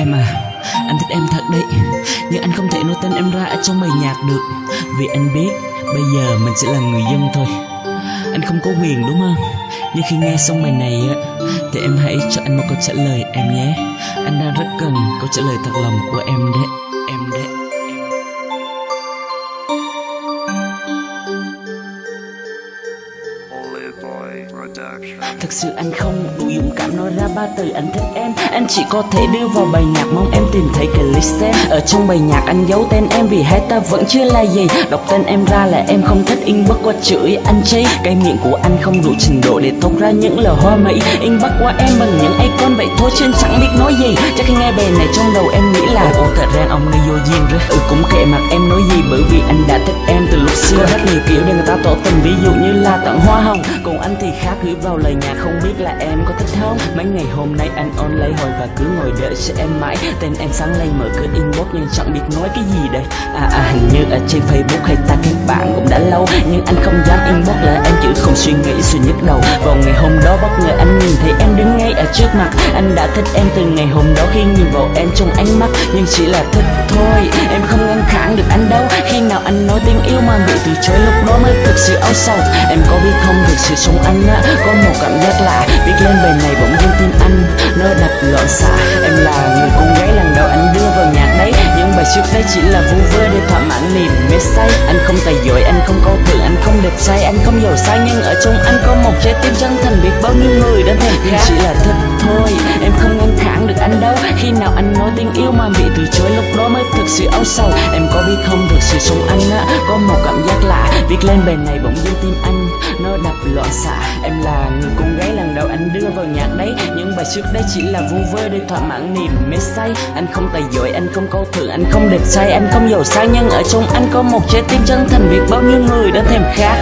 Em à, anh thích em thật đấy, nhưng anh không thể nói tên em ra ở trong bài nhạc được. Vì anh biết bây giờ mình sẽ là người dân thôi. Anh không có quyền đúng không? Nhưng khi nghe xong bài này á, thì em hãy cho anh một câu trả lời em nhé. Anh đang rất cần câu trả lời thật lòng của em đấy. Em đấy. Thật sự anh không đủ dũng cảm nói ra ba từ anh thích em. Anh chỉ có thể đưa vào bài nhạc, mong em tìm thấy click xem. Ở trong bài nhạc anh giấu tên em vì hai ta vẫn chưa là gì. Đọc tên em ra là em không thích, inbox qua chửi anh chê. Cái miệng của anh không đủ trình độ để thốt ra những lời hoa mỹ. Inbox qua em bằng những icon vậy thôi chứ anh chẳng biết nói gì. Chắc khi nghe bài này trong đầu em nghĩ là ồ thật ra ông này vô duyên rồi. Cũng kệ mặt em nói gì, bởi vì anh đã thích em từ lúc xưa. Rất nhiều kiểu để người ta tỏ tình, ví dụ như là tặng hoa hồng. Còn anh thì khác, gửi vào lời nhạc không biết là em có thích không. Mấy ngày hôm nay anh online hồi và cứ ngồi đợi sẽ em mãi. Tên em sáng lên mở cửa inbox nhưng chẳng biết nói cái gì đây. Hình như ở trên Facebook hay ta kết bạn cũng đã lâu, nhưng anh không dám inbox là em chỉ không suy nghĩ rồi nhức đầu. Vào ngày hôm đó bất ngờ anh nhìn thấy em đứng ngay ở trước mặt. Anh đã thích em từ ngày hôm đó khi nhìn vào em trong ánh mắt, nhưng chỉ là thích thôi, em không ngăn cản được anh đâu. Khi nào anh nói tiếng yêu mà bị từ chối, lúc đó mới thực sự âu sầu. Em có biết không, thực sự sống anh á, có một cảm giác lạ. Viết lên bài này bỗng dưng tim anh nó đập loạn xạ. Em là người con gái lần đầu anh đưa vào nhạc đấy, nhưng bài trước đây chỉ là vu vơ để thỏa mãn niềm mê say. Anh không tài giỏi, anh không câu thưởng, anh không đẹp trai, anh không giàu sang, nhưng ở trong anh có một trái tim chân thành biết bao nhiêu người đến thèm khát. Chỉ là thích thôi, em không ngăn cản được anh đâu. Khi nào anh nói tiếng yêu mà bị từ chối, lúc đó mới thực sự âu sầu. Em có biết không, thực sự sống anh á, có một cảm giác lạ. Viết lên bài này bỗng dưng tim anh nó đập loạn xạ. Em là người con gái lần đầu anh đưa vào nhạc đấy, nhưng bài trước đây chỉ là vu vơ để thỏa mãn niềm mê say. Anh không tài giỏi, anh không câu thưởng, anh không đẹp trai, anh không giàu sang, nhưng ở trong anh có một trái tim chân thành biết bao nhiêu người đã thèm khát.